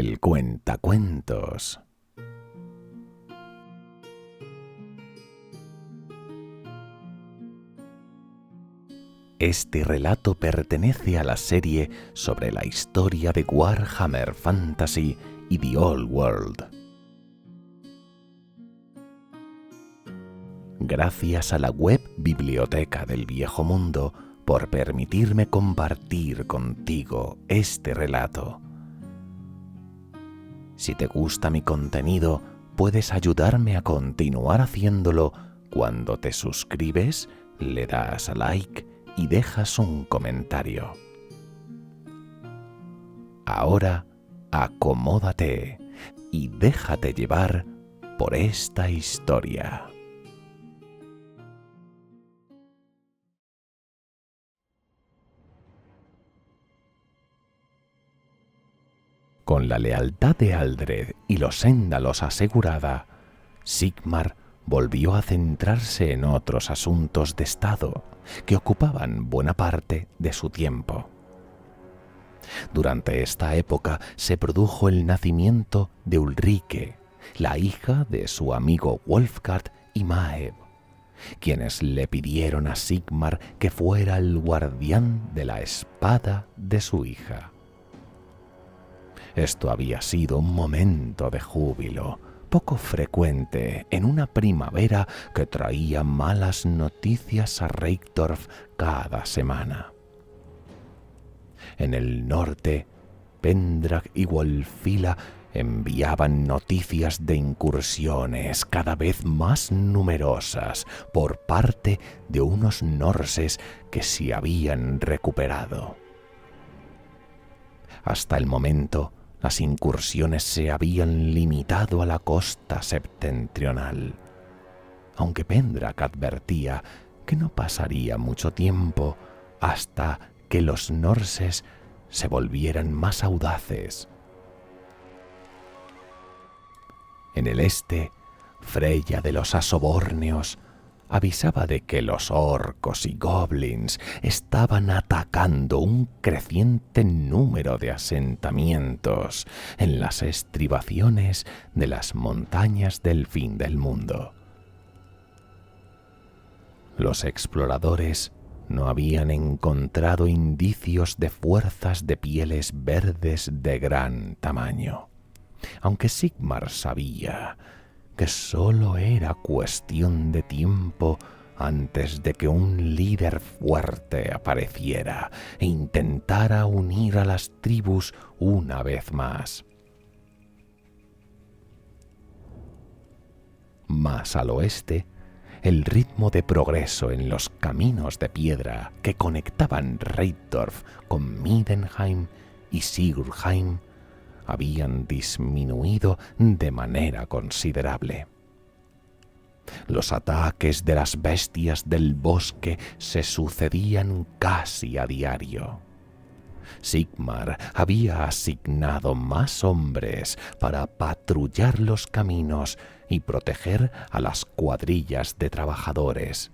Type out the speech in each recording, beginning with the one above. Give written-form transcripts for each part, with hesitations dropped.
el cuentacuentos. Este relato pertenece a la serie sobre la historia de Warhammer Fantasy y The Old World. Gracias a la web Biblioteca del Viejo Mundo por permitirme compartir contigo este relato. Si te gusta mi contenido, puedes ayudarme a continuar haciéndolo cuando te suscribes, le das a like y dejas un comentario. Ahora, acomódate y déjate llevar por esta historia. Con la lealtad de Aldred y los Éndalos asegurada, Sigmar volvió a centrarse en otros asuntos de estado que ocupaban buena parte de su tiempo. Durante esta época se produjo el nacimiento de Ulrike, la hija de su amigo Wolfgard y Maeve, quienes le pidieron a Sigmar que fuera el guardián de la espada de su hija. Esto había sido un momento de júbilo, poco frecuente en una primavera que traía malas noticias a Reiktorf cada semana. En el norte, Pendrag y Wulfila enviaban noticias de incursiones cada vez más numerosas por parte de unos norses que se habían recuperado. Hasta el momento, las incursiones se habían limitado a la costa septentrional, aunque Pendrag advertía que no pasaría mucho tiempo hasta que los norses se volvieran más audaces. En el este, Freya de los Asoborneos avisaba de que los orcos y goblins estaban atacando un creciente número de asentamientos en las estribaciones de las montañas del fin del mundo. Los exploradores no habían encontrado indicios de fuerzas de pieles verdes de gran tamaño, aunque Sigmar sabía que solo era cuestión de tiempo antes de que un líder fuerte apareciera e intentara unir a las tribus una vez más. Más al oeste, el ritmo de progreso en los caminos de piedra que conectaban Reiktorf con Middenheim y Sigurheim habían disminuido de manera considerable. Los ataques de las bestias del bosque se sucedían casi a diario. Sigmar había asignado más hombres para patrullar los caminos y proteger a las cuadrillas de trabajadores,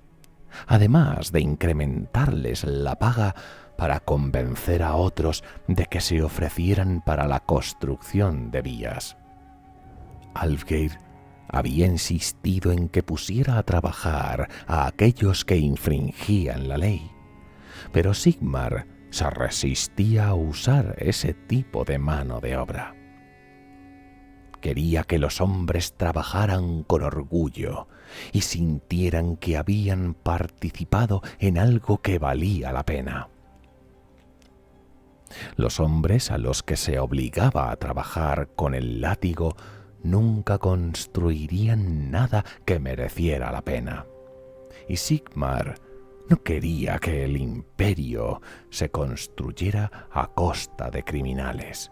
además de incrementarles la paga para convencer a otros de que se ofrecieran para la construcción de vías. Alfgeir había insistido en que pusiera a trabajar a aquellos que infringían la ley, pero Sigmar se resistía a usar ese tipo de mano de obra. Quería que los hombres trabajaran con orgullo y sintieran que habían participado en algo que valía la pena. Los hombres a los que se obligaba a trabajar con el látigo nunca construirían nada que mereciera la pena. Y Sigmar no quería que el imperio se construyera a costa de criminales.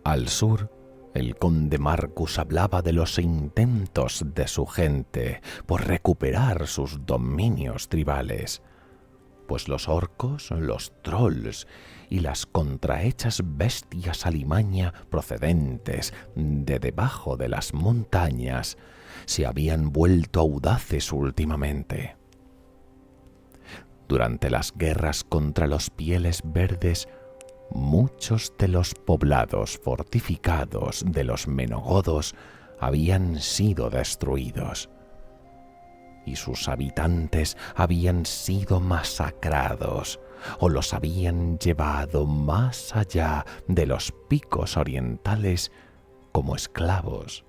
Al sur, el conde Marcus hablaba de los intentos de su gente por recuperar sus dominios tribales, pues los orcos, los trolls y las contrahechas bestias alimaña procedentes de debajo de las montañas se habían vuelto audaces últimamente. Durante las guerras contra los pieles verdes, muchos de los poblados fortificados de los menogodos habían sido destruidos y sus habitantes habían sido masacrados o los habían llevado más allá de los picos orientales como esclavos.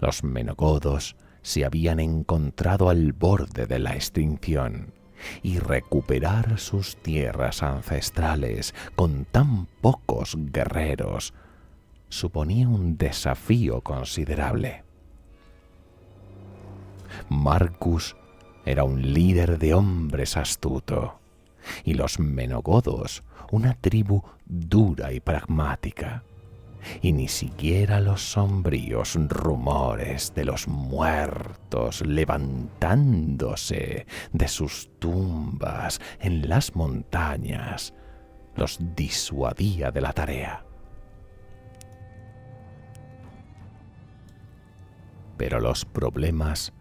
Los menogodos se habían encontrado al borde de la extinción y recuperar sus tierras ancestrales con tan pocos guerreros suponía un desafío considerable. Marcus era un líder de hombres astuto y los menogodos una tribu dura y pragmática, y ni siquiera los sombríos rumores de los muertos levantándose de sus tumbas en las montañas los disuadía de la tarea. Pero los problemas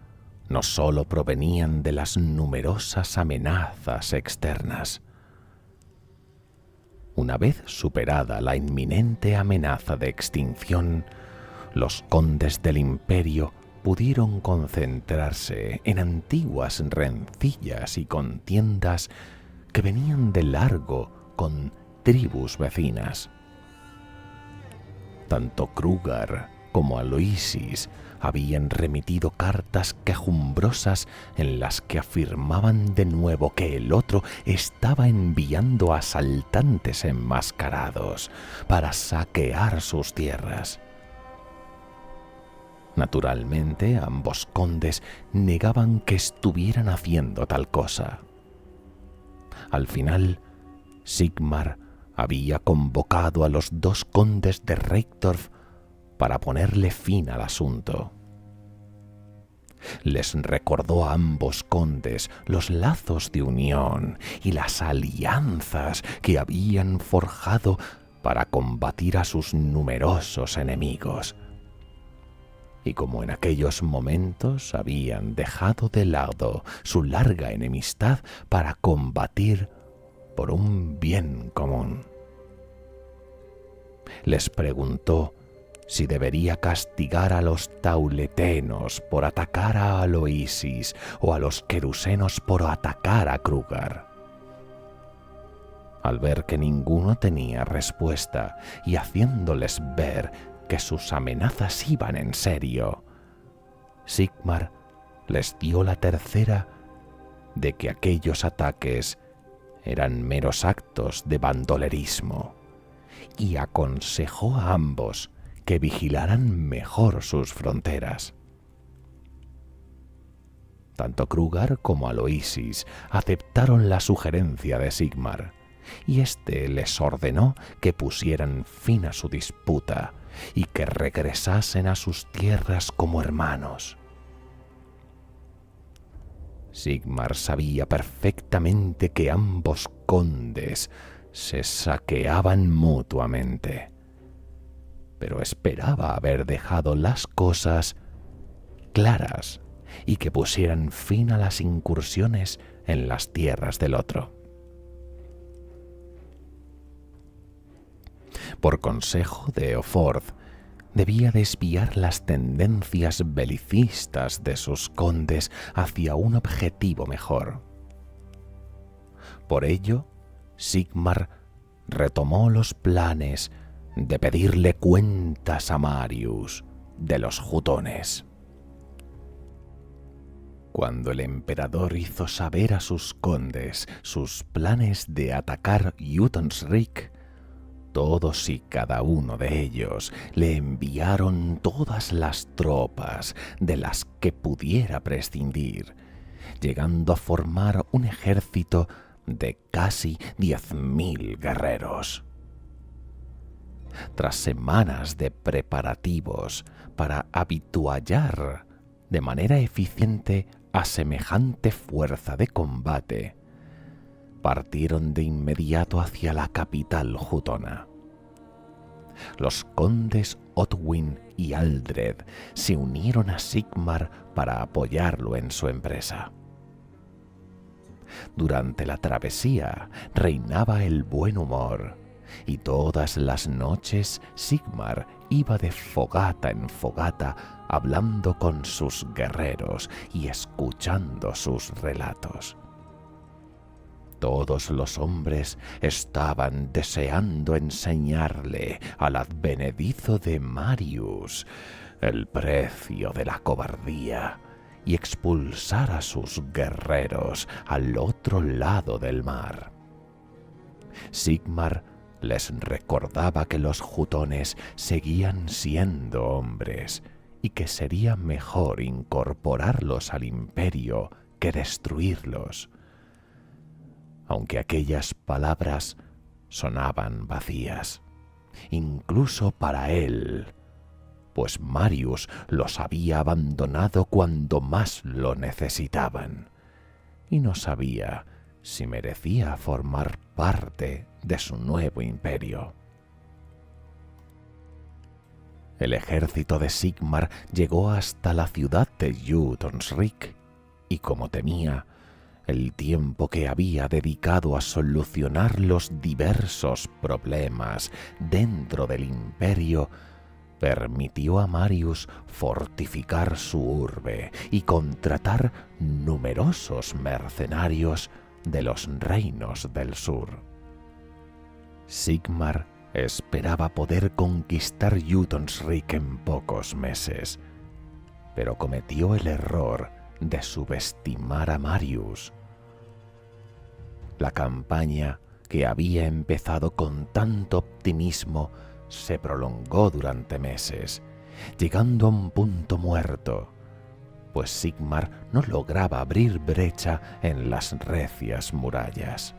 no sólo provenían de las numerosas amenazas externas. Una vez superada la inminente amenaza de extinción, los condes del imperio pudieron concentrarse en antiguas rencillas y contiendas que venían de largo con tribus vecinas. Tanto Krugar como Aloysius habían remitido cartas quejumbrosas en las que afirmaban de nuevo que el otro estaba enviando asaltantes enmascarados para saquear sus tierras. Naturalmente, ambos condes negaban que estuvieran haciendo tal cosa. Al final, Sigmar había convocado a los dos condes de Reyktorf para ponerle fin al asunto. Les recordó a ambos condes los lazos de unión y las alianzas que habían forjado para combatir a sus numerosos enemigos. Y como en aquellos momentos habían dejado de lado su larga enemistad para combatir por un bien común. Les preguntó si debería castigar a los tauletenos por atacar a Aloysius o a los querusenos por atacar a Krugar. Al ver que ninguno tenía respuesta y haciéndoles ver que sus amenazas iban en serio, Sigmar les dio la tercera de que aquellos ataques eran meros actos de bandolerismo y aconsejó a ambos que vigilaran mejor sus fronteras. Tanto Krugar como Aloysius aceptaron la sugerencia de Sigmar, y éste les ordenó que pusieran fin a su disputa y que regresasen a sus tierras como hermanos. Sigmar sabía perfectamente que ambos condes se saqueaban mutuamente, pero esperaba haber dejado las cosas claras y que pusieran fin a las incursiones en las tierras del otro. Por consejo de Eoforth, debía desviar las tendencias belicistas de sus condes hacia un objetivo mejor. Por ello, Sigmar retomó los planes de pedirle cuentas a Marius de los jutones. Cuando el emperador hizo saber a sus condes sus planes de atacar Jotun-Rick, todos y cada uno de ellos le enviaron todas las tropas de las que pudiera prescindir, llegando a formar un ejército de casi 10.000 guerreros. Tras semanas de preparativos para habituallar de manera eficiente a semejante fuerza de combate, partieron de inmediato hacia la capital jutona. Los condes Otwin y Aldred se unieron a Sigmar para apoyarlo en su empresa. Durante la travesía reinaba el buen humor, y todas las noches Sigmar iba de fogata en fogata hablando con sus guerreros y escuchando sus relatos. Todos los hombres estaban deseando enseñarle al advenedizo de Marius el precio de la cobardía y expulsar a sus guerreros al otro lado del mar. Sigmar les recordaba que los jutones seguían siendo hombres y que sería mejor incorporarlos al imperio que destruirlos, aunque aquellas palabras sonaban vacías, incluso para él, pues Marius los había abandonado cuando más lo necesitaban, y no sabía si merecía formar parte de su nuevo imperio. El ejército de Sigmar llegó hasta la ciudad de Jotun-Schrik, y como temía, el tiempo que había dedicado a solucionar los diversos problemas dentro del imperio permitió a Marius fortificar su urbe y contratar numerosos mercenarios de los reinos del sur. Sigmar esperaba poder conquistar Jotun-Schrik en pocos meses, pero cometió el error de subestimar a Marius. La campaña, que había empezado con tanto optimismo, se prolongó durante meses, llegando a un punto muerto, pues Sigmar no lograba abrir brecha en las recias murallas.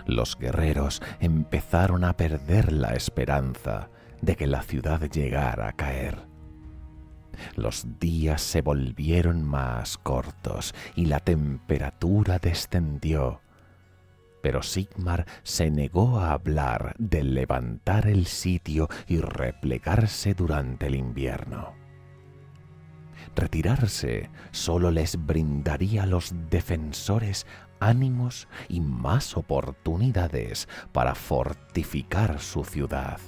Los guerreros empezaron a perder la esperanza de que la ciudad llegara a caer. Los días se volvieron más cortos y la temperatura descendió, pero Sigmar se negó a hablar de levantar el sitio y replegarse durante el invierno. Retirarse solo les brindaría a los defensores ánimos y más oportunidades para fortificar su ciudad.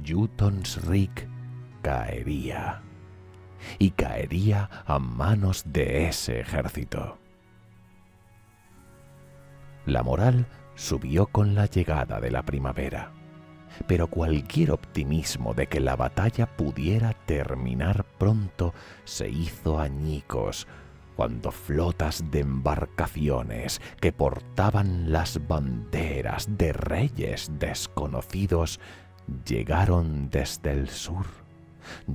Jotun-Schrik caería, y caería a manos de ese ejército. La moral subió con la llegada de la primavera, pero cualquier optimismo de que la batalla pudiera terminar pronto se hizo añicos cuando flotas de embarcaciones que portaban las banderas de reyes desconocidos llegaron desde el sur,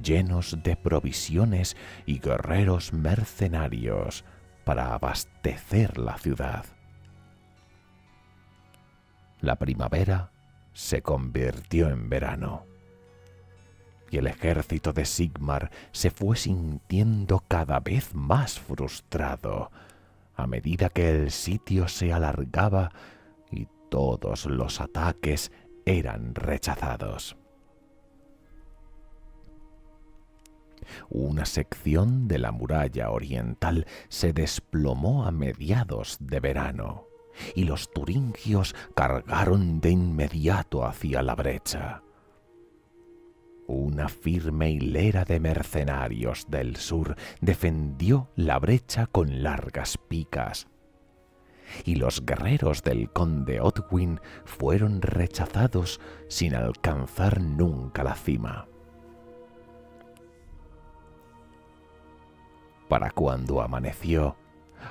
llenos de provisiones y guerreros mercenarios para abastecer la ciudad. La primavera se convirtió en verano, y el ejército de Sigmar se fue sintiendo cada vez más frustrado a medida que el sitio se alargaba y todos los ataques eran rechazados. Una sección de la muralla oriental se desplomó a mediados de verano, y los turingios cargaron de inmediato hacia la brecha. Una firme hilera de mercenarios del sur defendió la brecha con largas picas, y los guerreros del conde Otwin fueron rechazados sin alcanzar nunca la cima. Para cuando amaneció,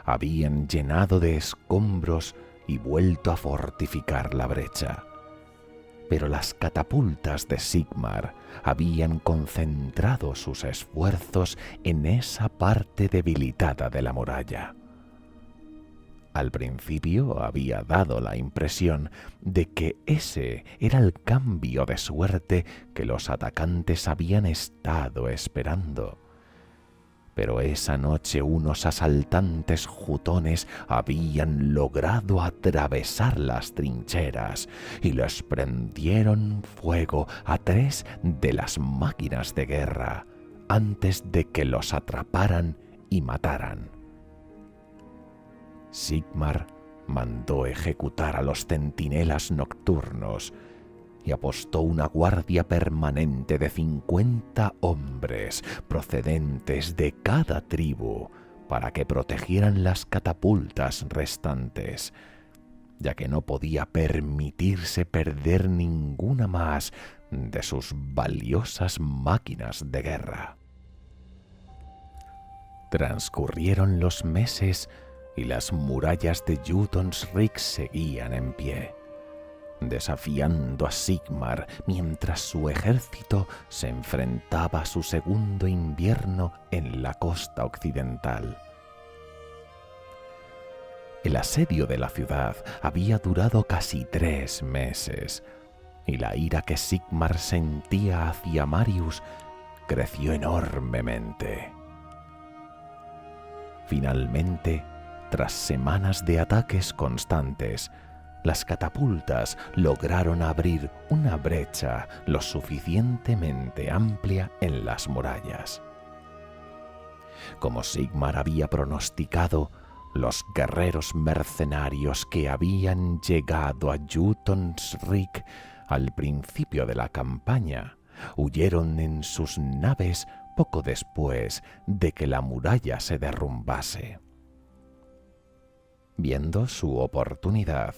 habían llenado de escombros y vuelto a fortificar la brecha. Pero las catapultas de Sigmar habían concentrado sus esfuerzos en esa parte debilitada de la muralla. Al principio había dado la impresión de que ese era el cambio de suerte que los atacantes habían estado esperando. Pero esa noche unos asaltantes jutones habían logrado atravesar las trincheras y les prendieron fuego a 3 de las máquinas de guerra antes de que los atraparan y mataran. Sigmar mandó ejecutar a los centinelas nocturnos y apostó una guardia permanente de 50 hombres procedentes de cada tribu para que protegieran las catapultas restantes, ya que no podía permitirse perder ninguna más de sus valiosas máquinas de guerra. Transcurrieron los meses y las murallas de Jotun-Rik seguían en pie, desafiando a Sigmar mientras su ejército se enfrentaba a su segundo invierno en la costa occidental. El asedio de la ciudad había durado casi 3 meses, y la ira que Sigmar sentía hacia Marius creció enormemente. Finalmente, tras semanas de ataques constantes, las catapultas lograron abrir una brecha lo suficientemente amplia en las murallas. Como Sigmar había pronosticado, los guerreros mercenarios que habían llegado a Jotun-Rik al principio de la campaña huyeron en sus naves poco después de que la muralla se derrumbase. Viendo su oportunidad,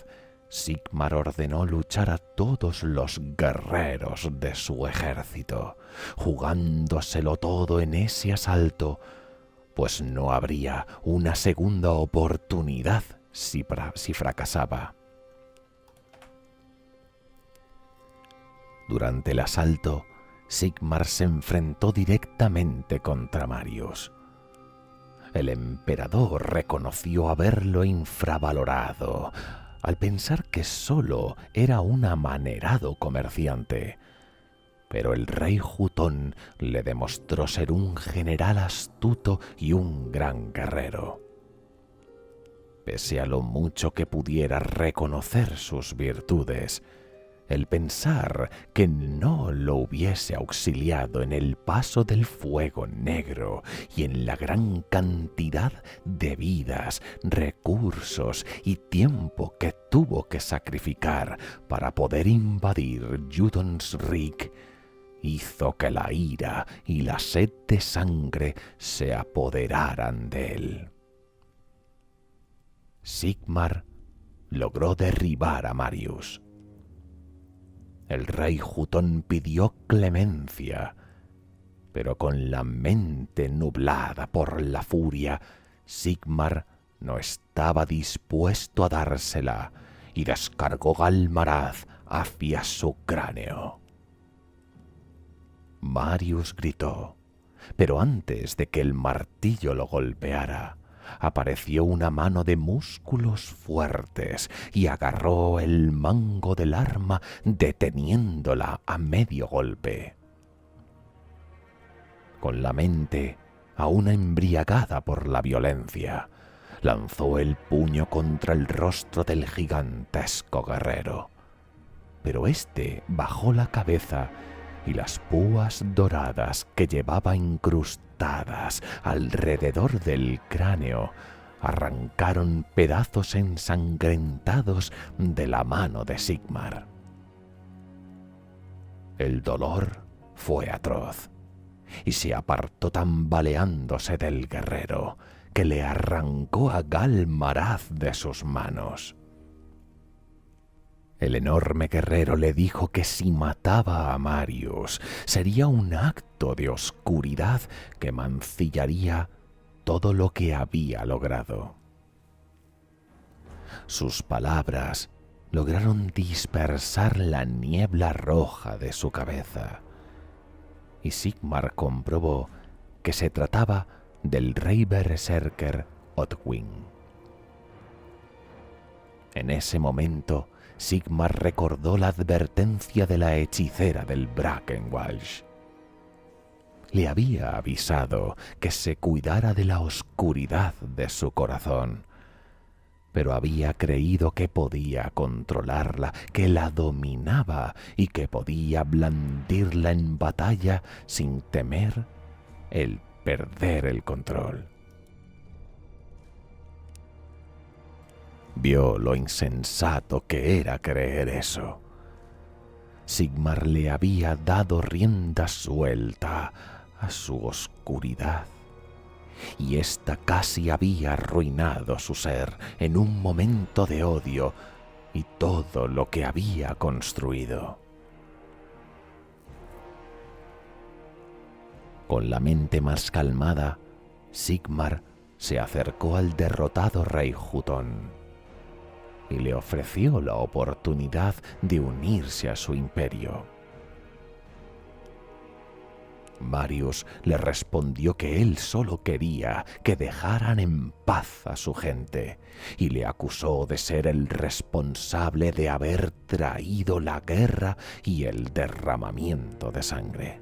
Sigmar ordenó luchar a todos los guerreros de su ejército, jugándoselo todo en ese asalto, pues no habría una segunda oportunidad si fracasaba. Durante el asalto, Sigmar se enfrentó directamente contra Marius. El emperador reconoció haberlo infravalorado, al pensar que solo era un amanerado comerciante. Pero el rey Jutón le demostró ser un general astuto y un gran guerrero. Pese a lo mucho que pudiera reconocer sus virtudes, el pensar que no lo hubiese auxiliado en el paso del fuego negro y en la gran cantidad de vidas, recursos y tiempo que tuvo que sacrificar para poder invadir Jotun-Rik, hizo que la ira y la sed de sangre se apoderaran de él. Sigmar logró derribar a Marius. El rey Jutón pidió clemencia, pero con la mente nublada por la furia, Sigmar no estaba dispuesto a dársela y descargó Galmaraz hacia su cráneo. Marius gritó, pero antes de que el martillo lo golpeara, apareció una mano de músculos fuertes y agarró el mango del arma, deteniéndola a medio golpe. Con la mente aún embriagada por la violencia, lanzó el puño contra el rostro del gigantesco guerrero. Pero éste bajó la cabeza y las púas doradas que llevaba incrustadas alrededor del cráneo arrancaron pedazos ensangrentados de la mano de Sigmar. El dolor fue atroz y se apartó tambaleándose del guerrero, que le arrancó a Galmaraz de sus manos. El enorme guerrero le dijo que si mataba a Marius sería un acto de oscuridad que mancillaría todo lo que había logrado. Sus palabras lograron dispersar la niebla roja de su cabeza, y Sigmar comprobó que se trataba del rey berserker Othwin. En ese momento, Sigmar recordó la advertencia de la hechicera del Brackenwalch. Le había avisado que se cuidara de la oscuridad de su corazón, pero había creído que podía controlarla, que la dominaba y que podía blandirla en batalla sin temer el perder el control. vio lo insensato que era creer eso. Sigmar le había dado rienda suelta a su oscuridad, y ésta casi había arruinado su ser en un momento de odio y todo lo que había construido. Con la mente más calmada, Sigmar se acercó al derrotado rey Hutón y le ofreció la oportunidad de unirse a su imperio. Marius le respondió que él solo quería que dejaran en paz a su gente y le acusó de ser el responsable de haber traído la guerra y el derramamiento de sangre.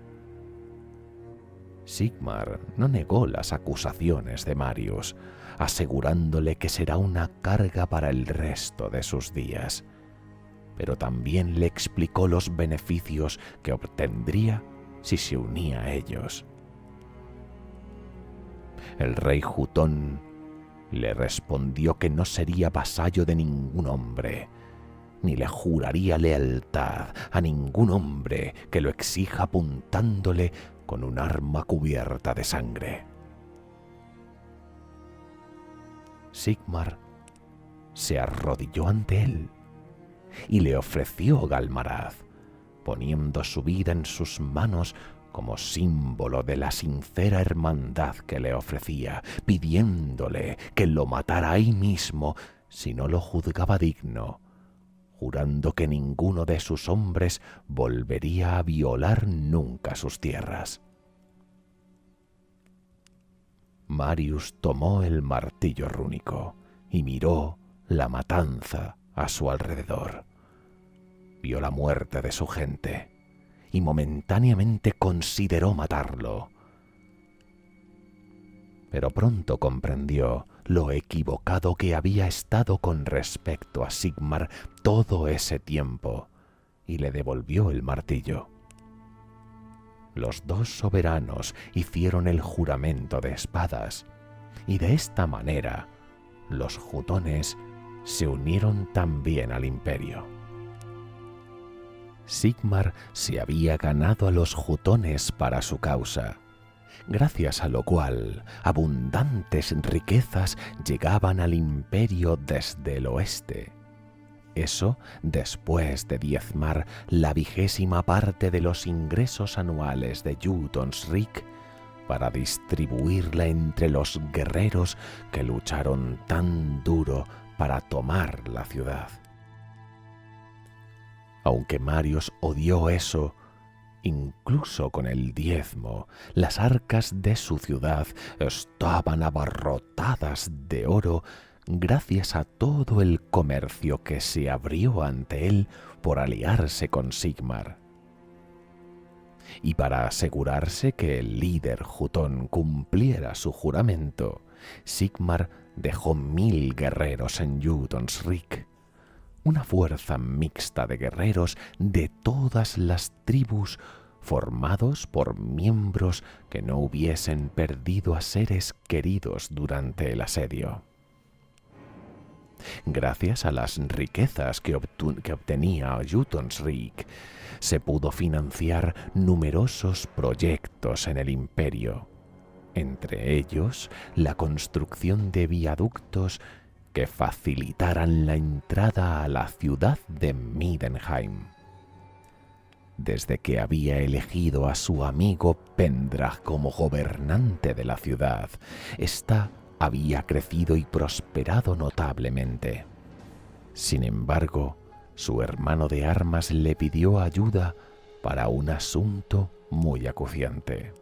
Sigmar no negó las acusaciones de Marius, asegurándole que será una carga para el resto de sus días, pero también le explicó los beneficios que obtendría si se unía a ellos. El rey Hutón le respondió que no sería vasallo de ningún hombre, ni le juraría lealtad a ningún hombre que lo exija apuntándole con un arma cubierta de sangre. Sigmar se arrodilló ante él y le ofreció Galmarad, poniendo su vida en sus manos como símbolo de la sincera hermandad que le ofrecía, pidiéndole que lo matara ahí mismo si no lo juzgaba digno, jurando que ninguno de sus hombres volvería a violar nunca sus tierras. Marius tomó el martillo rúnico y miró la matanza a su alrededor. Vio la muerte de su gente y momentáneamente consideró matarlo. Pero pronto comprendió lo equivocado que había estado con respecto a Sigmar todo ese tiempo y le devolvió el martillo. Los dos soberanos hicieron el juramento de espadas y de esta manera los jutones se unieron también al imperio. Sigmar se había ganado a los jutones para su causa, gracias a lo cual abundantes riquezas llegaban al imperio desde el oeste. Eso después de diezmar la 20ª parte de los ingresos anuales de Jotunsrik para distribuirla entre los guerreros que lucharon tan duro para tomar la ciudad. Aunque Marius odió eso, incluso con el diezmo, las arcas de su ciudad estaban abarrotadas de oro gracias a todo el comercio que se abrió ante él por aliarse con Sigmar. Y para asegurarse que el líder Hutón cumpliera su juramento, Sigmar dejó 1000 guerreros en Jotunsrik, una fuerza mixta de guerreros de todas las tribus formados por miembros que no hubiesen perdido a seres queridos durante el asedio. Gracias a las riquezas que obtenía Jotunsrik, se pudo financiar numerosos proyectos en el imperio, entre ellos la construcción de viaductos que facilitaran la entrada a la ciudad de Middenheim. Desde que había elegido a su amigo Pendrag como gobernante de la ciudad, ésta había crecido y prosperado notablemente. Sin embargo, su hermano de armas le pidió ayuda para un asunto muy acuciante.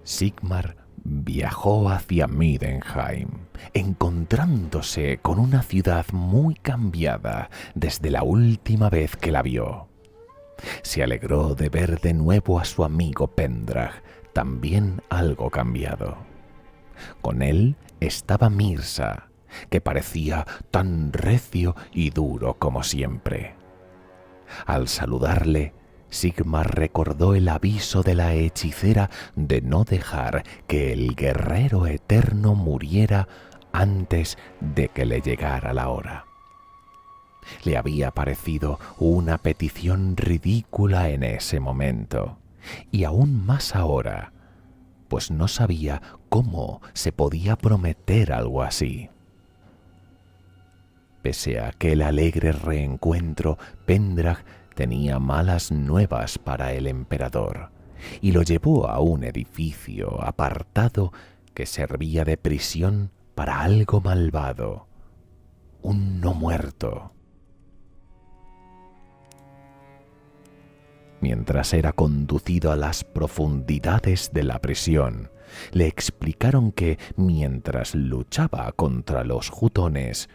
Sigmar viajó hacia Middenheim, encontrándose con una ciudad muy cambiada desde la última vez que la vio. Se alegró de ver de nuevo a su amigo Pendrag, también algo cambiado. Con él estaba Mirza, que parecía tan recio y duro como siempre. Al saludarle, Sigmar recordó el aviso de la hechicera de no dejar que el guerrero eterno muriera antes de que le llegara la hora. Le había parecido una petición ridícula en ese momento, y aún más ahora, pues no sabía cómo se podía prometer algo así. Pese a aquel alegre reencuentro, Pendrag tenía malas nuevas para el emperador, y lo llevó a un edificio apartado que servía de prisión para algo malvado, un no muerto. Mientras era conducido a las profundidades de la prisión, le explicaron que mientras luchaba contra los jutones,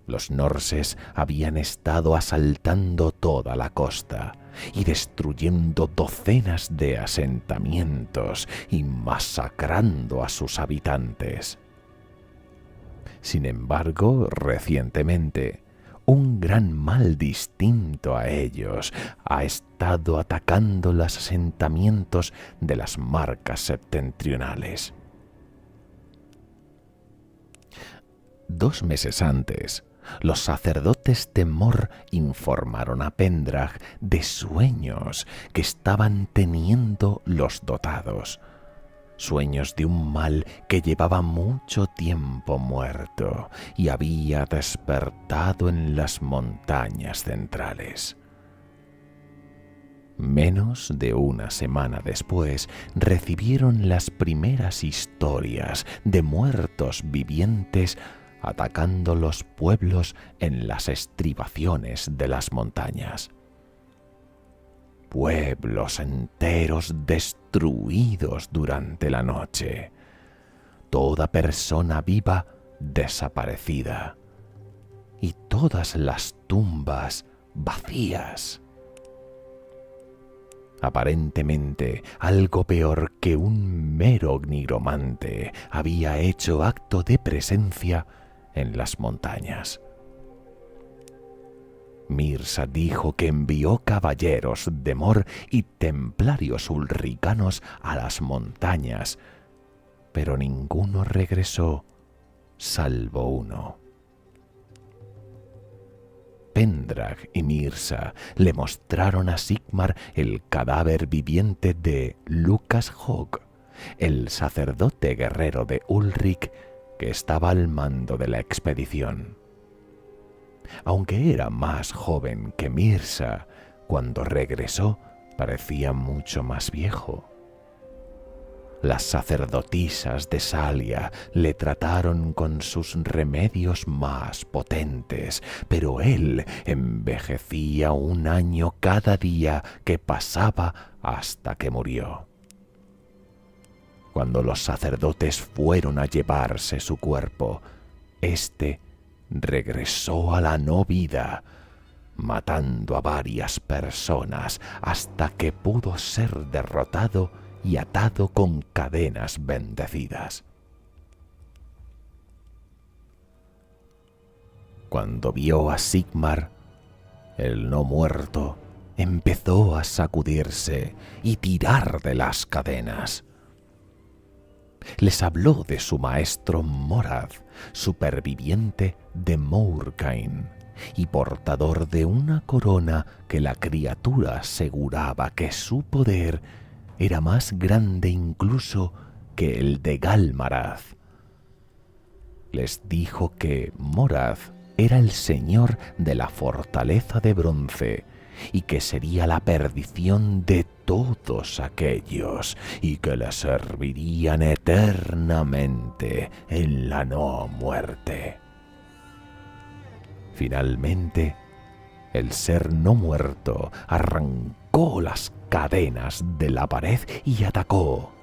los norses habían estado asaltando toda la costa y destruyendo docenas de asentamientos y masacrando a sus habitantes. Sin embargo, recientemente, un gran mal distinto a ellos ha estado atacando los asentamientos de las marcas septentrionales. 2 meses antes, los sacerdotes de Mor informaron a Pendrag de sueños que estaban teniendo los dotados, sueños de un mal que llevaba mucho tiempo muerto y había despertado en las montañas centrales. Menos de una semana después recibieron las primeras historias de muertos vivientes atacando los pueblos en las estribaciones de las montañas. Pueblos enteros destruidos durante la noche, toda persona viva desaparecida y todas las tumbas vacías. Aparentemente, algo peor que un mero nigromante había hecho acto de presencia en las montañas. Mirza dijo que envió caballeros de Mor y templarios ulricanos a las montañas, pero ninguno regresó, salvo uno. Pendrag y Mirza le mostraron a Sigmar el cadáver viviente de Lucas Hogg, el sacerdote guerrero de Ulric que estaba al mando de la expedición. Aunque era más joven que Mirza, cuando regresó parecía mucho más viejo. Las sacerdotisas de Salia le trataron con sus remedios más potentes, pero él envejecía 1 año cada día que pasaba hasta que murió. Cuando los sacerdotes fueron a llevarse su cuerpo, éste regresó a la no vida, matando a varias personas hasta que pudo ser derrotado y atado con cadenas bendecidas. Cuando vio a Sigmar, el no muerto empezó a sacudirse y tirar de las cadenas. Les habló de su maestro Morad, superviviente de Mourcain y portador de una corona que la criatura aseguraba que su poder era más grande incluso que el de Galmarad. Les dijo que Morad era el señor de la fortaleza de bronce y que sería la perdición de todos aquellos y que le servirían eternamente en la no muerte. Finalmente, el ser no muerto arrancó las cadenas de la pared y atacó,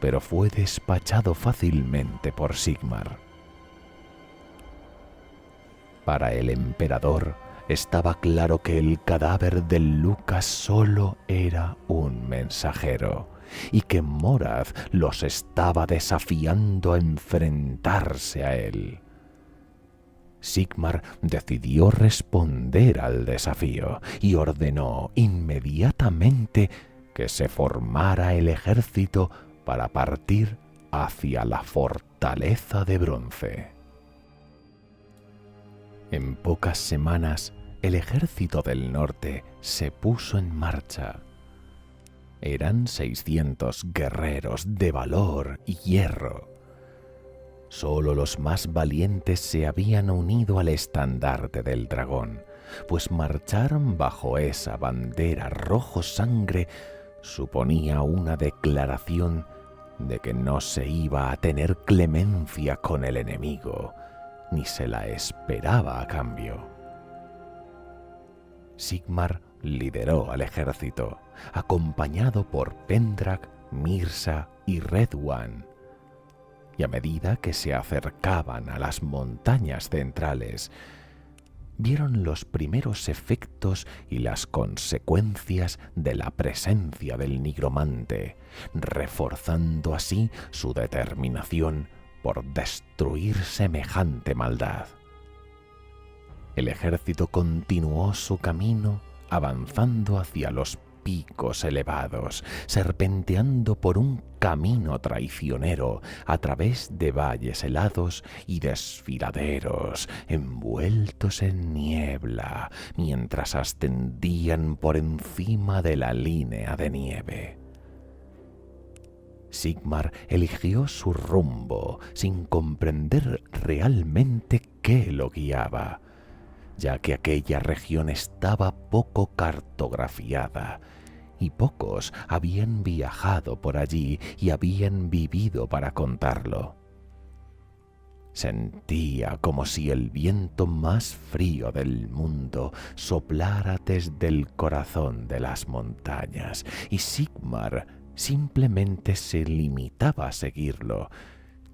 pero fue despachado fácilmente por Sigmar. Para el emperador estaba claro que el cadáver de Lucas solo era un mensajero y que Morad los estaba desafiando a enfrentarse a él. Sigmar decidió responder al desafío y ordenó inmediatamente que se formara el ejército para partir hacia la fortaleza fortaleza de bronce. En pocas semanas, el ejército del norte se puso en marcha. Eran 600 guerreros de valor y hierro. Solo los más valientes se habían unido al estandarte del dragón, pues marchar bajo esa bandera rojo sangre suponía una declaración de que no se iba a tener clemencia con el enemigo, ni se la esperaba a cambio. Sigmar lideró al ejército, acompañado por Pendrak, Mirsa y Redwan, y a medida que se acercaban a las montañas centrales, vieron los primeros efectos y las consecuencias de la presencia del nigromante, reforzando así su determinación por destruir semejante maldad. El ejército continuó su camino, avanzando hacia los picos elevados, serpenteando por un camino traicionero a través de valles helados y desfiladeros envueltos en niebla, mientras ascendían por encima de la línea de nieve. Sigmar eligió su rumbo sin comprender realmente qué lo guiaba, ya que aquella región estaba poco cartografiada y pocos habían viajado por allí y habían vivido para contarlo. Sentía como si el viento más frío del mundo soplara desde el corazón de las montañas, y Sigmar simplemente se limitaba a seguirlo,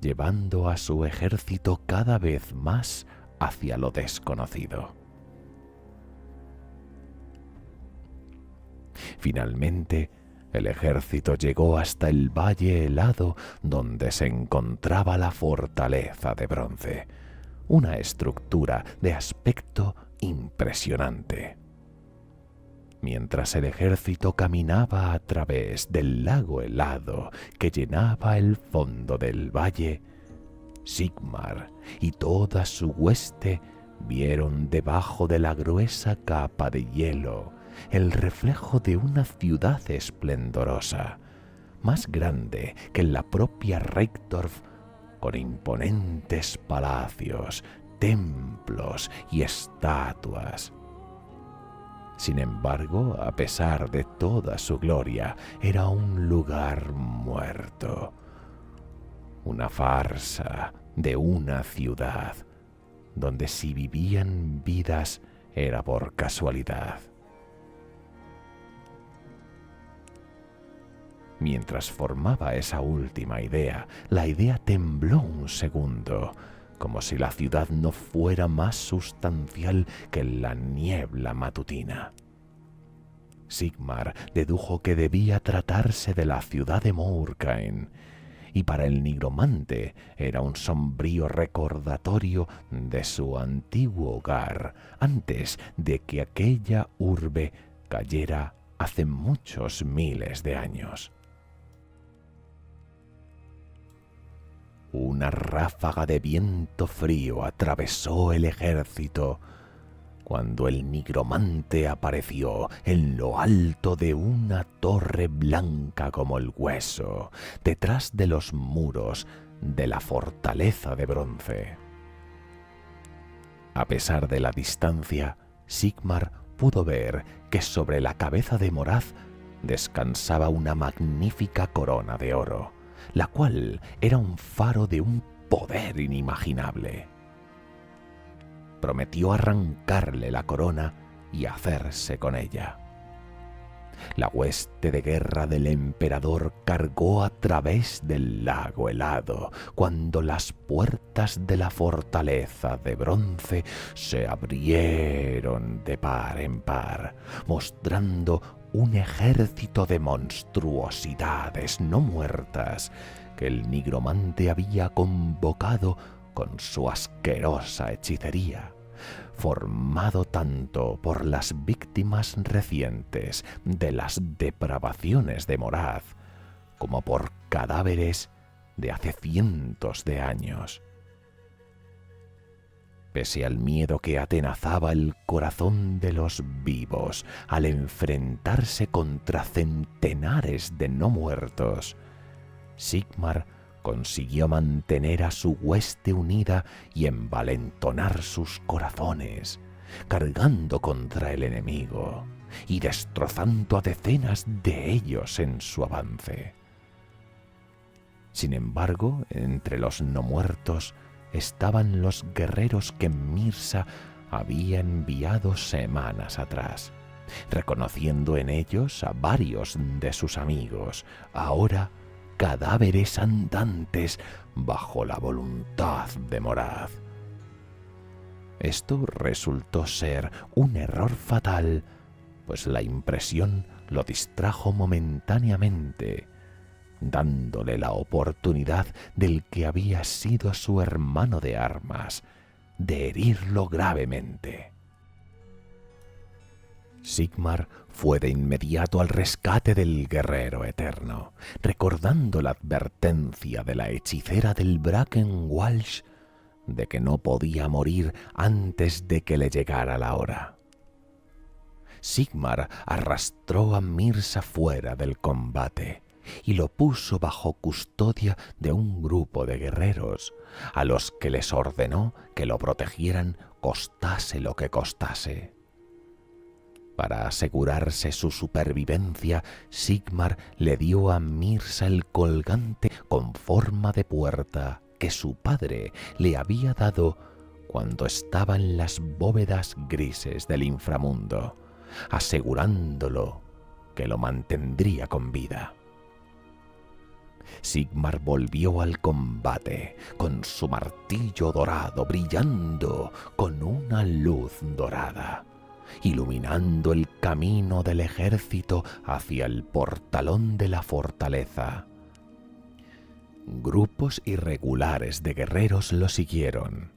llevando a su ejército cada vez más hacia lo desconocido. Finalmente, el ejército llegó hasta el valle helado donde se encontraba la fortaleza de bronce, una estructura de aspecto impresionante. Mientras el ejército caminaba a través del lago helado que llenaba el fondo del valle, Sigmar y toda su hueste vieron debajo de la gruesa capa de hielo el reflejo de una ciudad esplendorosa, más grande que la propia Reyktorf, con imponentes palacios, templos y estatuas. Sin embargo, a pesar de toda su gloria, era un lugar muerto, una farsa de una ciudad donde si vivían vidas era por casualidad. Mientras formaba esa última idea, la idea tembló un segundo, como si la ciudad no fuera más sustancial que la niebla matutina. Sigmar dedujo que debía tratarse de la ciudad de Mourcaen, y para el nigromante era un sombrío recordatorio de su antiguo hogar antes de que aquella urbe cayera hace muchos miles de años. Una ráfaga de viento frío atravesó el ejército cuando el nigromante apareció en lo alto de una torre blanca como el hueso, detrás de los muros de la fortaleza de bronce. A pesar de la distancia, Sigmar pudo ver que sobre la cabeza de Moraz descansaba una magnífica corona de oro, la cual era un faro de un poder inimaginable. Prometió arrancarle la corona y hacerse con ella. La hueste de guerra del emperador cargó a través del lago helado cuando las puertas de la fortaleza de bronce se abrieron de par en par, mostrando un ejército de monstruosidades no muertas que el nigromante había convocado con su asquerosa hechicería, formado tanto por las víctimas recientes de las depravaciones de Moraz como por cadáveres de hace cientos de años. Pese al miedo que atenazaba el corazón de los vivos al enfrentarse contra centenares de no muertos, Sigmar consiguió mantener a su hueste unida y envalentonar sus corazones, cargando contra el enemigo y destrozando a decenas de ellos en su avance. Sin embargo, entre los no muertos estaban los guerreros que Mirza había enviado semanas atrás, reconociendo en ellos a varios de sus amigos, ahora cadáveres andantes bajo la voluntad de Moraz. Esto resultó ser un error fatal, pues la impresión lo distrajo momentáneamente, dándole la oportunidad del que había sido su hermano de armas, de herirlo gravemente. Sigmar fue de inmediato al rescate del guerrero eterno, recordando la advertencia de la hechicera del Bracken Walsh de que no podía morir antes de que le llegara la hora. Sigmar arrastró a Mirza fuera del combate y lo puso bajo custodia de un grupo de guerreros, a los que les ordenó que lo protegieran costase lo que costase. Para asegurarse su supervivencia, Sigmar le dio a Mirza el colgante con forma de puerta que su padre le había dado cuando estaba en las bóvedas grises del inframundo, asegurándolo que lo mantendría con vida. Sigmar volvió al combate con su martillo dorado brillando con una luz dorada, iluminando el camino del ejército hacia el portalón de la fortaleza. Grupos irregulares de guerreros lo siguieron.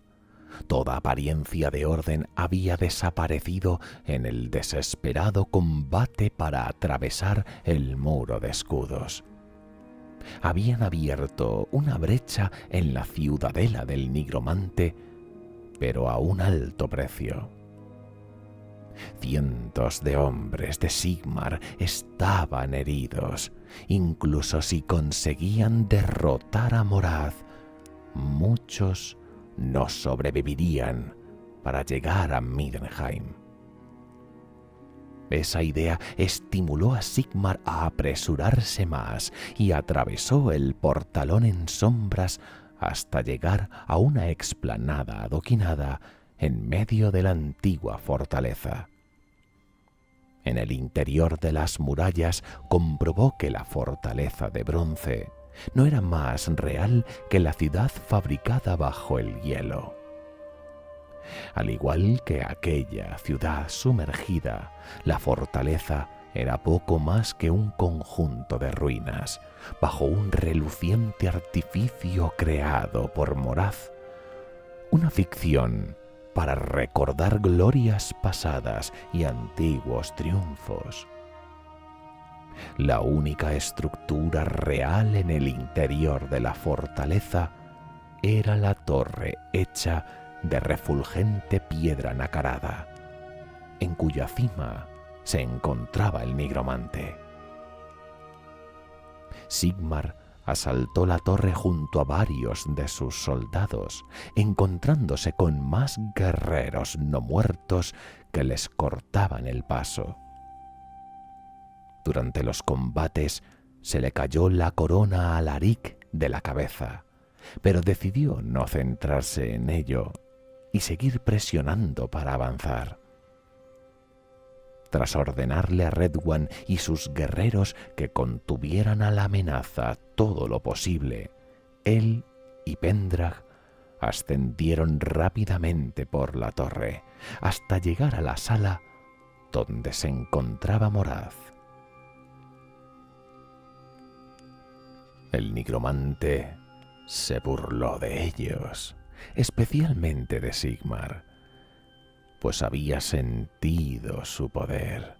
Toda apariencia de orden había desaparecido en el desesperado combate para atravesar el muro de escudos. Habían abierto una brecha en la ciudadela del nigromante, pero a un alto precio. Cientos de hombres de Sigmar estaban heridos. Incluso si conseguían derrotar a Moraz, muchos no sobrevivirían para llegar a Middenheim. Esa idea estimuló a Sigmar a apresurarse más y atravesó el portalón en sombras hasta llegar a una explanada adoquinada en medio de la antigua fortaleza. En el interior de las murallas comprobó que la fortaleza de bronce no era más real que la ciudad fabricada bajo el hielo. Al igual que aquella ciudad sumergida, la fortaleza era poco más que un conjunto de ruinas, bajo un reluciente artificio creado por Moraz, una ficción para recordar glorias pasadas y antiguos triunfos. La única estructura real en el interior de la fortaleza era la torre hecha de refulgente piedra nacarada, en cuya cima se encontraba el nigromante. Sigmar asaltó la torre junto a varios de sus soldados, encontrándose con más guerreros no muertos que les cortaban el paso. Durante los combates se le cayó la corona a Alaric de la cabeza, pero decidió no centrarse en ello y seguir presionando para avanzar. Tras ordenarle a Redwan y sus guerreros que contuvieran a la amenaza todo lo posible, él y Pendrag ascendieron rápidamente por la torre hasta llegar a la sala donde se encontraba Moraz. El nigromante se burló de ellos, especialmente de Sigmar, pues había sentido su poder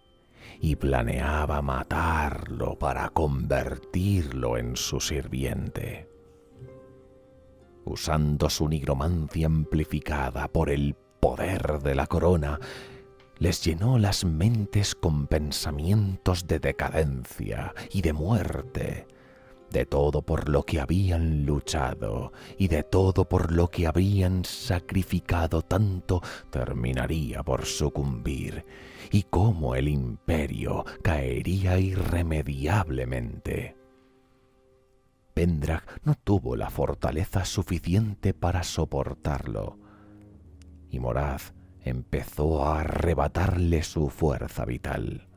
y planeaba matarlo para convertirlo en su sirviente. usando su nigromancia amplificada por el poder de la corona, les llenó las mentes con pensamientos de decadencia y de muerte, de todo por lo que habían luchado y de todo por lo que habían sacrificado tanto terminaría por sucumbir, y cómo el imperio caería irremediablemente. Pendrag no tuvo la fortaleza suficiente para soportarlo, y Moraz empezó a arrebatarle su fuerza vital.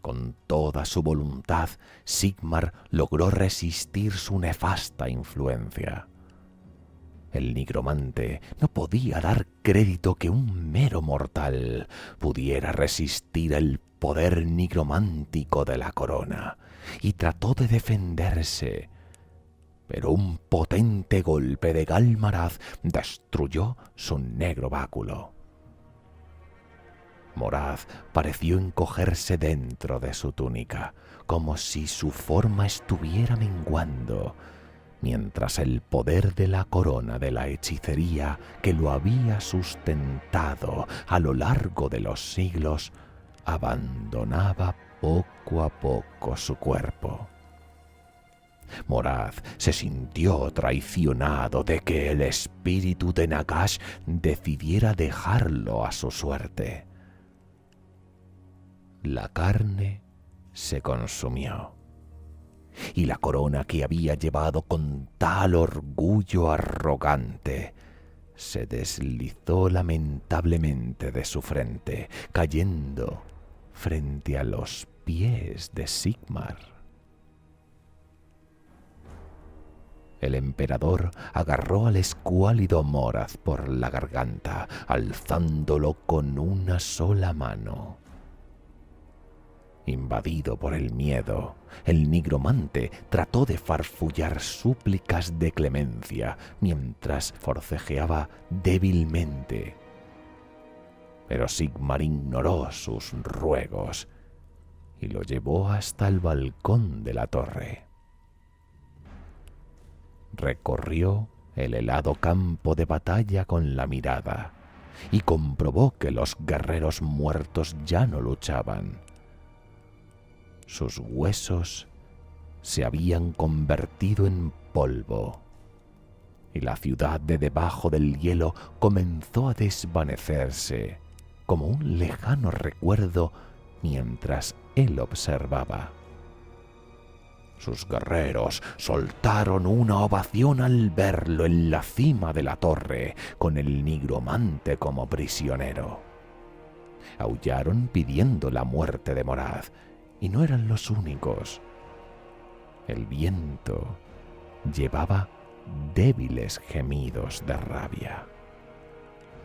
Con toda su voluntad, Sigmar logró resistir su nefasta influencia. El nigromante no podía dar crédito que un mero mortal pudiera resistir el poder nigromántico de la corona, y trató de defenderse, pero un potente golpe de Galmarad destruyó su negro báculo. Moraz pareció encogerse dentro de su túnica, como si su forma estuviera menguando, mientras el poder de la corona de la hechicería que lo había sustentado a lo largo de los siglos abandonaba poco a poco su cuerpo. Moraz se sintió traicionado de que el espíritu de Nagash decidiera dejarlo a su suerte. La carne se consumió, y la corona que había llevado con tal orgullo arrogante se deslizó lamentablemente de su frente, cayendo frente a los pies de Sigmar. El emperador agarró al escuálido Moraz por la garganta, alzándolo con una sola mano. Invadido por el miedo, el nigromante trató de farfullar súplicas de clemencia mientras forcejeaba débilmente. Pero Sigmar ignoró sus ruegos y lo llevó hasta el balcón de la torre. Recorrió el helado campo de batalla con la mirada y comprobó que los guerreros muertos ya no luchaban. Sus huesos se habían convertido en polvo, y la ciudad de debajo del hielo comenzó a desvanecerse como un lejano recuerdo mientras él observaba. Sus guerreros soltaron una ovación al verlo en la cima de la torre, con el nigromante como prisionero. Aullaron pidiendo la muerte de Moraz, y no eran los únicos. El viento llevaba débiles gemidos de rabia.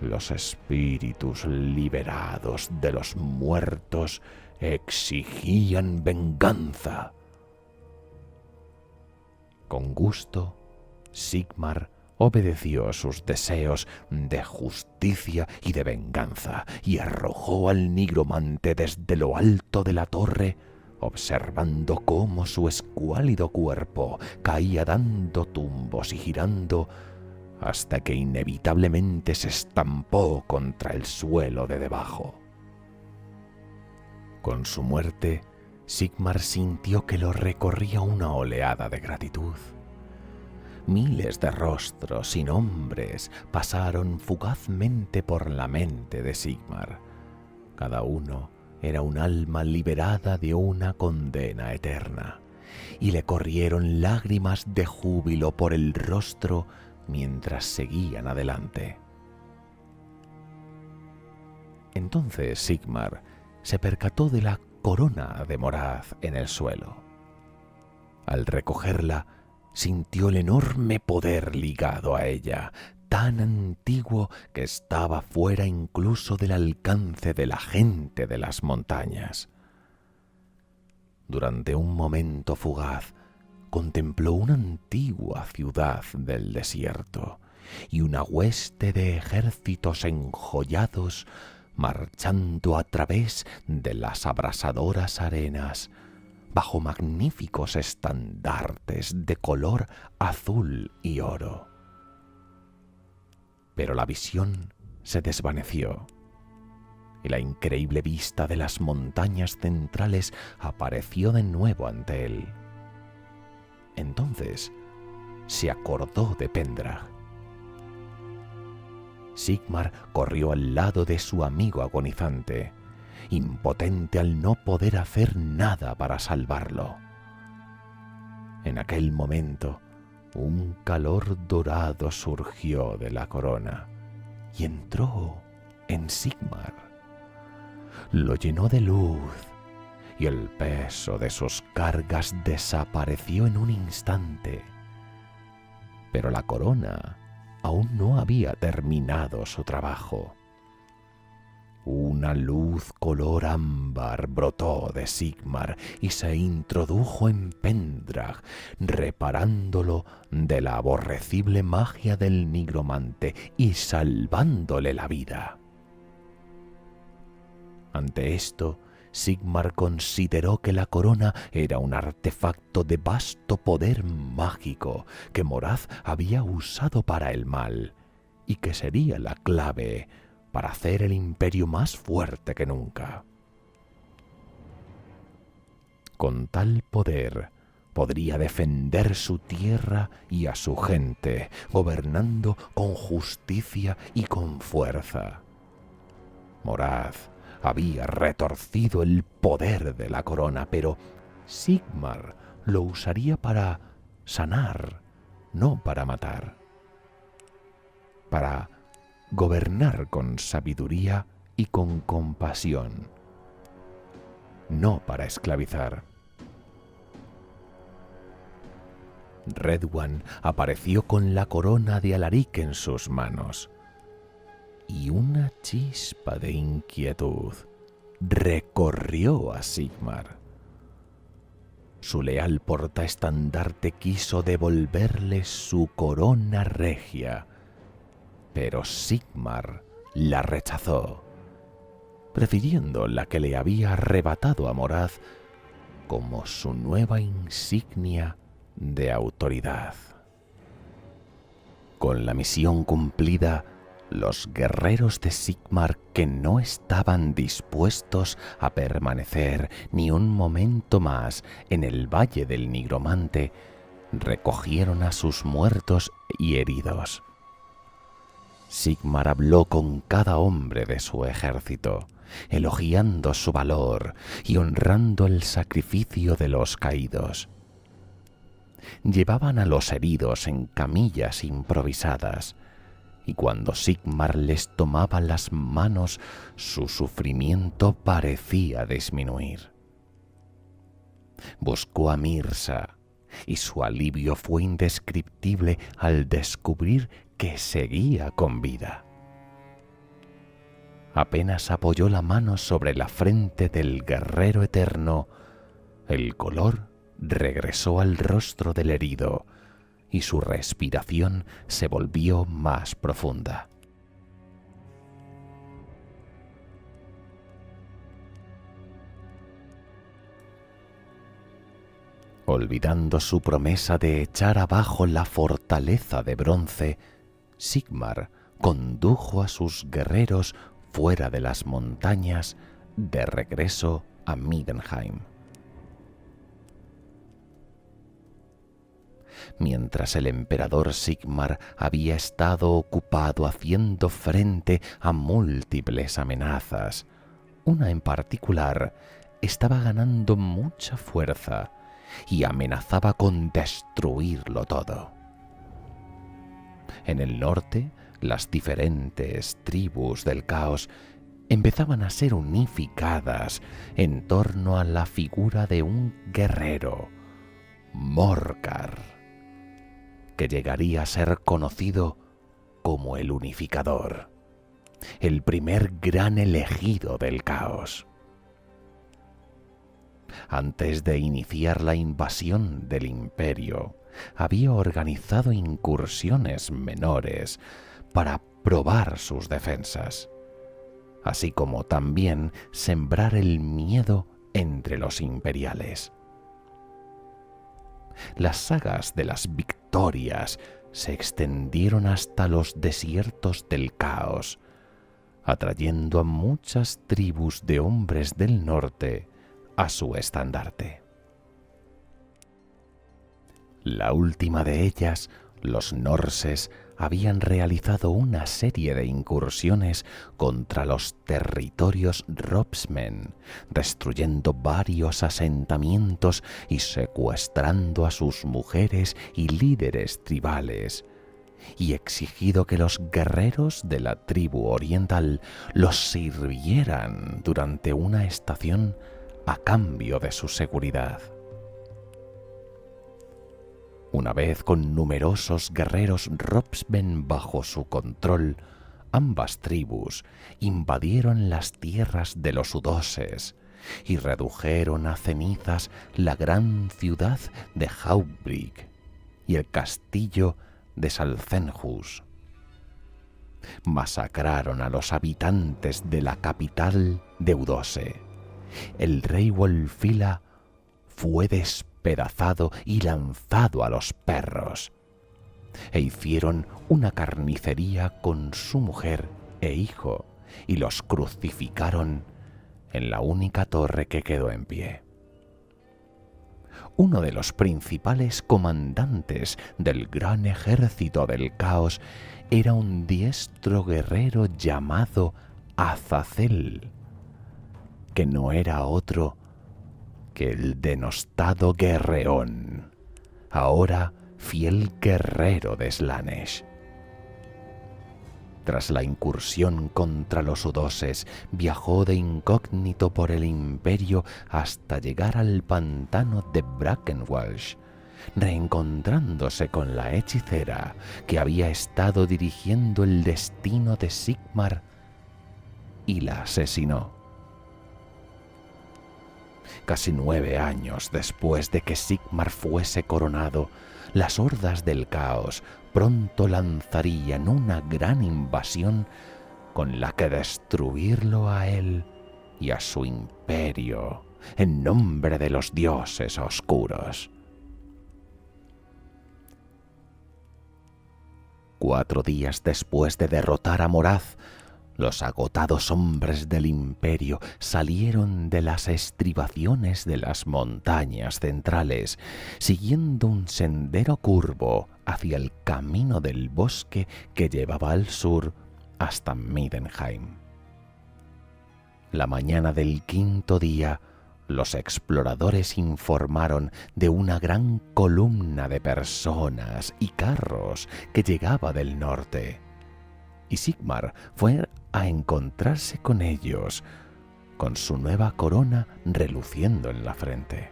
Los espíritus liberados de los muertos exigían venganza. Con gusto, Sigmar obedeció sus deseos de justicia y de venganza y arrojó al nigromante desde lo alto de la torre, observando cómo su escuálido cuerpo caía dando tumbos y girando hasta que inevitablemente se estampó contra el suelo de debajo. Con su muerte, Sigmar sintió que lo recorría una oleada de gratitud. Miles de rostros y nombres pasaron fugazmente por la mente de Sigmar. Cada uno era un alma liberada de una condena eterna, y le corrieron lágrimas de júbilo por el rostro mientras seguían adelante. Entonces Sigmar se percató de la corona de Moraz en el suelo. Al recogerla, sintió el enorme poder ligado a ella, tan antiguo que estaba fuera incluso del alcance de la gente de las montañas. Durante un momento fugaz, contempló una antigua ciudad del desierto y una hueste de ejércitos enjollados marchando a través de las abrasadoras arenas bajo magníficos estandartes de color azul y oro. Pero la visión se desvaneció y la increíble vista de las montañas centrales apareció de nuevo ante él. Entonces se acordó de Pendrag. Sigmar corrió al lado de su amigo agonizante, impotente al no poder hacer nada para salvarlo. En aquel momento, un calor dorado surgió de la corona y entró en Sigmar. Lo llenó de luz y el peso de sus cargas desapareció en un instante. Pero la corona aún no había terminado su trabajo. Una luz color ámbar brotó de Sigmar y se introdujo en Pendrag, reparándolo de la aborrecible magia del nigromante y salvándole la vida. Ante esto, Sigmar consideró que la corona era un artefacto de vasto poder mágico que Moraz había usado para el mal y que sería la clave para hacer el imperio más fuerte que nunca. Con tal poder podría defender su tierra y a su gente, gobernando con justicia y con fuerza. Moraz había retorcido el poder de la corona, pero Sigmar lo usaría para sanar, no para matar. Para gobernar con sabiduría y con compasión, no para esclavizar. Redwan apareció con la corona de Alaric en sus manos, y una chispa de inquietud recorrió a Sigmar. Su leal portaestandarte quiso devolverle su corona regia, pero Sigmar la rechazó, prefiriendo la que le había arrebatado a Moraz como su nueva insignia de autoridad. Con la misión cumplida, los guerreros de Sigmar, que no estaban dispuestos a permanecer ni un momento más en el Valle del Nigromante, recogieron a sus muertos y heridos. Sigmar habló con cada hombre de su ejército, elogiando su valor y honrando el sacrificio de los caídos. Llevaban a los heridos en camillas improvisadas, y cuando Sigmar les tomaba las manos, su sufrimiento parecía disminuir. Buscó a Mirsa, y su alivio fue indescriptible al descubrir que seguía con vida. Apenas apoyó la mano sobre la frente del guerrero eterno, el color regresó al rostro del herido y su respiración se volvió más profunda. Olvidando su promesa de echar abajo la fortaleza de bronce, Sigmar condujo a sus guerreros fuera de las montañas de regreso a Middenheim. Mientras el emperador Sigmar había estado ocupado haciendo frente a múltiples amenazas, una en particular estaba ganando mucha fuerza y amenazaba con destruirlo todo. En el norte, las diferentes tribus del caos empezaban a ser unificadas en torno a la figura de un guerrero, Morcar, que llegaría a ser conocido como el Unificador, el primer gran elegido del caos. Antes de iniciar la invasión del imperio, había organizado incursiones menores para probar sus defensas, así como también sembrar el miedo entre los imperiales. Las sagas de las victorias se extendieron hasta los desiertos del caos, atrayendo a muchas tribus de hombres del norte a su estandarte. La última de ellas, los norses, habían realizado una serie de incursiones contra los territorios Robsmen, destruyendo varios asentamientos y secuestrando a sus mujeres y líderes tribales, y exigido que los guerreros de la tribu oriental los sirvieran durante una estación a cambio de su seguridad. Una vez con numerosos guerreros Robsmen bajo su control, ambas tribus invadieron las tierras de los udoses y redujeron a cenizas la gran ciudad de Haubric y el castillo de Salzenhus. Masacraron a los habitantes de la capital de Udose. El rey Wulfila fue despedazado y lanzado a los perros, e hicieron una carnicería con su mujer e hijo y los crucificaron en la única torre que quedó en pie. Uno de los principales comandantes del gran ejército del caos era un diestro guerrero llamado Azazel, que no era otro que el denostado Guerreón, ahora fiel guerrero de Slaanesh. Tras la incursión contra los udoses, viajó de incógnito por el imperio hasta llegar al pantano de Brackenwalsh, reencontrándose con la hechicera que había estado dirigiendo el destino de Sigmar, y la asesinó. Casi 9 años después de que Sigmar fuese coronado, las hordas del caos pronto lanzarían una gran invasión con la que destruirlo a él y a su imperio en nombre de los dioses oscuros. 4 días después de derrotar a Moraz, los agotados hombres del imperio salieron de las estribaciones de las montañas centrales, siguiendo un sendero curvo hacia el camino del bosque que llevaba al sur hasta Middenheim. La mañana del 5.º día, los exploradores informaron de una gran columna de personas y carros que llegaba del norte, y Sigmar fue a encontrarse con ellos, con su nueva corona reluciendo en la frente.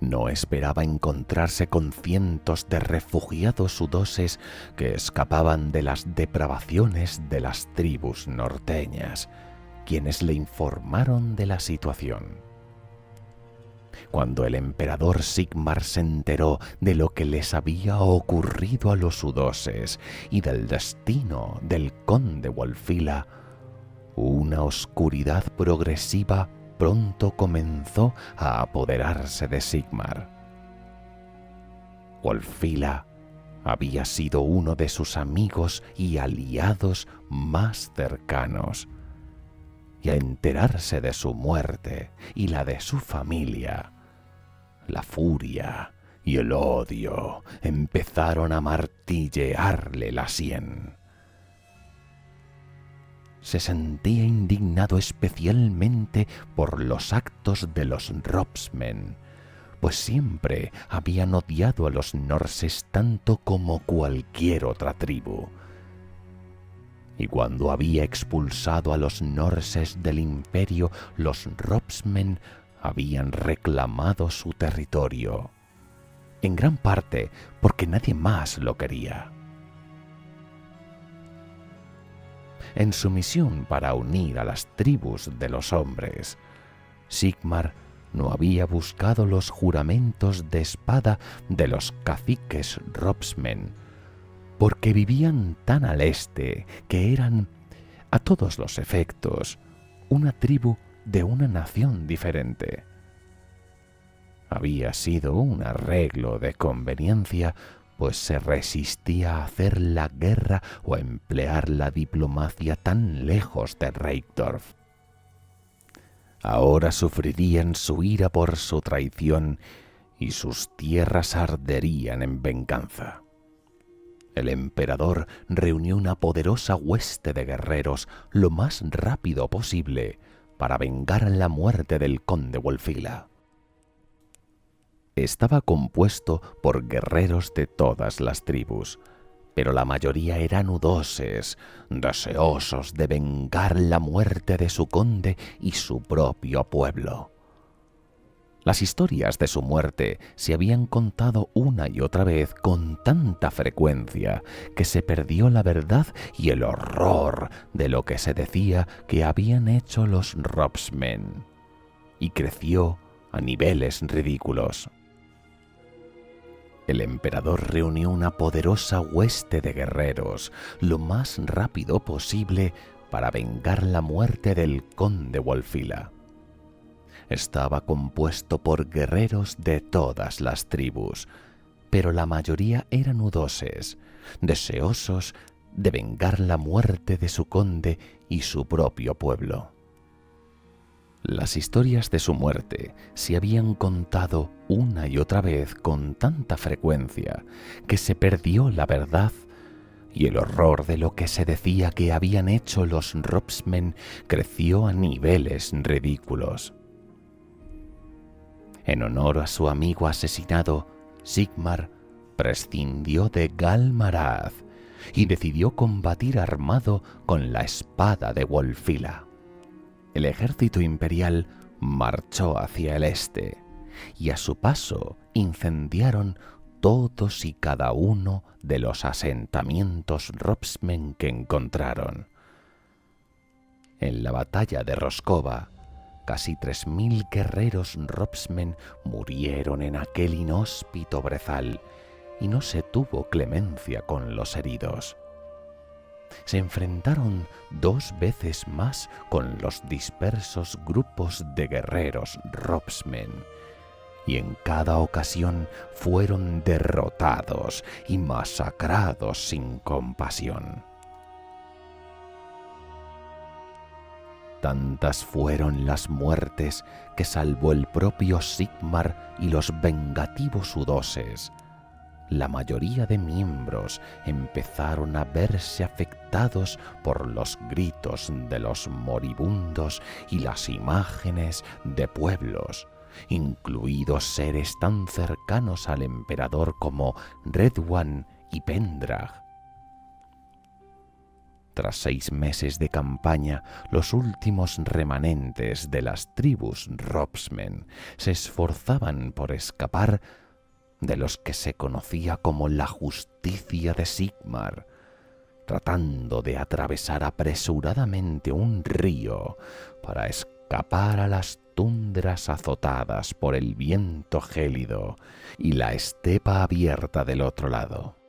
No esperaba encontrarse con cientos de refugiados udoses que escapaban de las depravaciones de las tribus norteñas, quienes le informaron de la situación. Cuando el emperador Sigmar se enteró de lo que les había ocurrido a los udoses y del destino del conde Wulfila, una oscuridad progresiva pronto comenzó a apoderarse de Sigmar. Wulfila había sido uno de sus amigos y aliados más cercanos, y al enterarse de su muerte y la de su familia, la furia y el odio empezaron a martillearle la sien. Se sentía indignado especialmente por los actos de los Robsmen, pues siempre habían odiado a los norses tanto como cualquier otra tribu. Y cuando había expulsado a los norses del imperio, los Robsmen habían reclamado su territorio, en gran parte porque nadie más lo quería. En su misión para unir a las tribus de los hombres, Sigmar no había buscado los juramentos de espada de los caciques Robsmen, porque vivían tan al este que eran, a todos los efectos, una tribu de una nación diferente. Había sido un arreglo de conveniencia, pues se resistía a hacer la guerra o a emplear la diplomacia tan lejos de Reykdorf. Ahora sufrirían su ira por su traición y sus tierras arderían en venganza. El emperador reunió una poderosa hueste de guerreros lo más rápido posible para vengar la muerte del conde Wulfila. Estaba compuesto por guerreros de todas las tribus, pero la mayoría eran udoses, deseosos de vengar la muerte de su conde y su propio pueblo. Las historias de su muerte se habían contado una y otra vez con tanta frecuencia que se perdió la verdad y el horror de lo que se decía que habían hecho los Robsmen, y creció a niveles ridículos. El emperador reunió una poderosa hueste de guerreros lo más rápido posible para vengar la muerte del conde Wulfila. Estaba compuesto por guerreros de todas las tribus, pero la mayoría eran udoses, deseosos de vengar la muerte de su conde y su propio pueblo. Las historias de su muerte se habían contado una y otra vez con tanta frecuencia que se perdió la verdad y el horror de lo que se decía que habían hecho los Robsmen creció a niveles ridículos. En honor a su amigo asesinado, Sigmar prescindió de Galmarad y decidió combatir armado con la espada de Wulfila. El ejército imperial marchó hacia el este y a su paso incendiaron todos y cada uno de los asentamientos Robsmen que encontraron. En la batalla de Roskova, casi 3000 guerreros Robsmen murieron en aquel inhóspito brezal y no se tuvo clemencia con los heridos. Se enfrentaron 2 veces más con los dispersos grupos de guerreros Robsmen, y en cada ocasión fueron derrotados y masacrados sin compasión. Tantas fueron las muertes que salvo el propio Sigmar y los vengativos udoses, la mayoría de miembros empezaron a verse afectados por los gritos de los moribundos y las imágenes de pueblos, incluidos seres tan cercanos al emperador como Redwan y Pendrag. Tras 6 meses de campaña, los últimos remanentes de las tribus Robsmen se esforzaban por escapar de los que se conocía como la justicia de Sigmar, tratando de atravesar apresuradamente un río para escapar a las tundras azotadas por el viento gélido y la estepa abierta del otro lado.